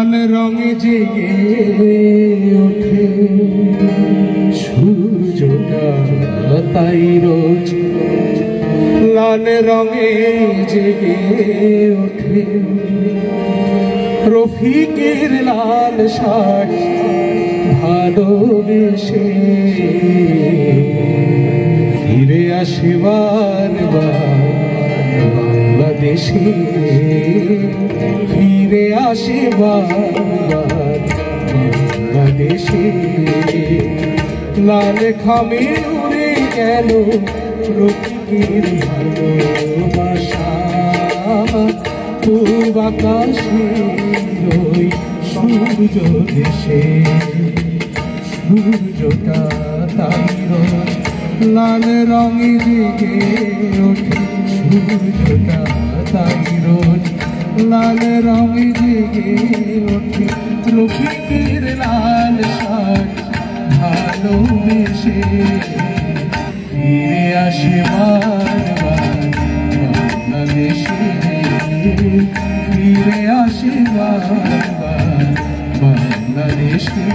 লাল রঙে জেগে ওঠে সূর্যটা তাই রোজ লাল রঙে জেগে ওঠে রফিকের লাল শাড়ি ভালোবেসে ফিরে আসিবার বাংলাদেশে ফিরে আসিবার বাংলাদেশে লাল খামে উড়ে গেল রফিকের ভালোবাসা পূব আকাশে ওই সূর্য দেশে সূর্যটা তাই রোজ লাল রঙে জেগে ওঠে সূর্যটা তাই রোজ লাল রঙে জেগে ওঠে রফিকের লাল শাড়ি ভালোবেসে ফিরে আসে বাংলাদেশে ফিরে আসে বাংলাদেশে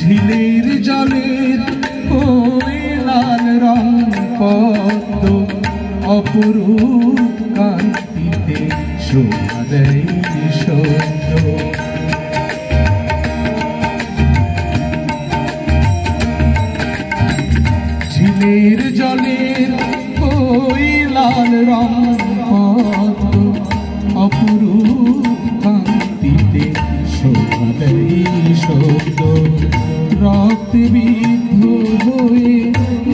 ঝিলের জলের ওই লাল রং পদ্ম অপরূপ কান্তিতে শোভা দেয় সদ্য ঝিলের জলের ওই লাল রং পদ্ম অপরূপ কান্তিতে শোভা দেয় সদ্য রক্তে বিদ্ধ হয়ে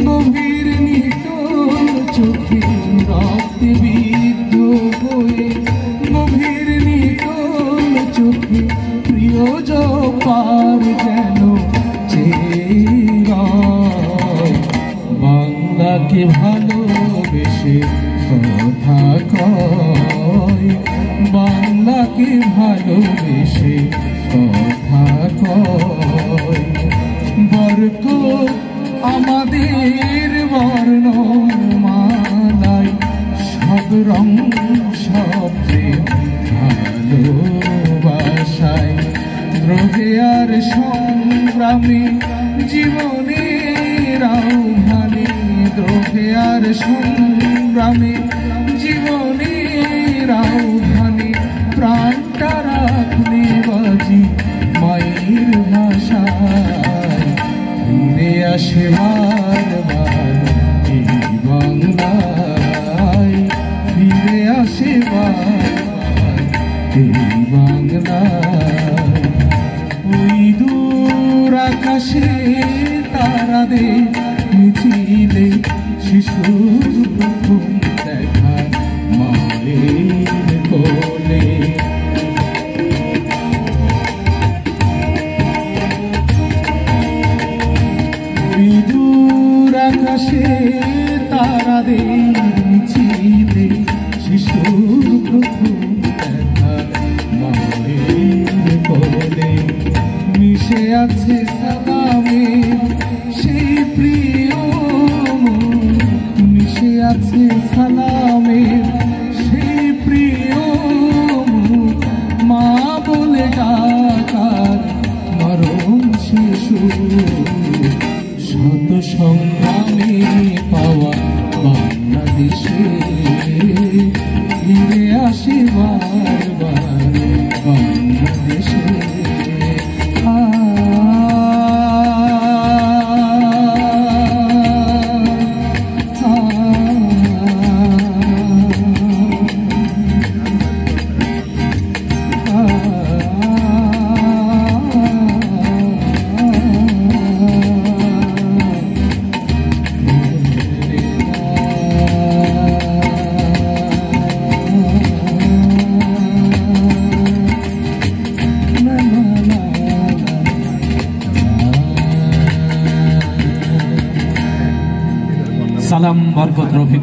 গভীর নিটোল চোখে রক্তে বিদ্ধ হয়ে গভীর নিটোল চোখে প্রিয় জপার যেন বাংলাকে ভালোবেসে কথা কয় বাংলাকে ভালোবেসে কথা কয় বরকত আমাদের বর্ণমালায় সব রং সব ভালোবাসায় দ্রোহে আর সংগ্রামে জীবনের আহ্বানে দ্রোহে আর সংগ্রামে জীবনের আহ্বানে প্রাণটা রাখলে বাজি মায়ের ভাষায় ফিরে আসে বারবার এই বাংলায় ফিরে আসে বারবার এই বাংলায় ওই দূর আকাশে তারাদের মিছিলে শিশুর প্রথম দেখা মায়ের কোলে দূর আকাশে তারাদের মিছিলে শিশুর প্রথম দেখা মায়ের কোলে মিশে আছে সালামে সেই প্রিয় মিশে আছে সালামের সেই প্রিয় মা বলে ডাকার মরম শিশু শত সংগ্রামে পাওয়া বাংলাদেশে ফিরে আসে বারবার বাংলাদেশে সালাম বরকত রফিক।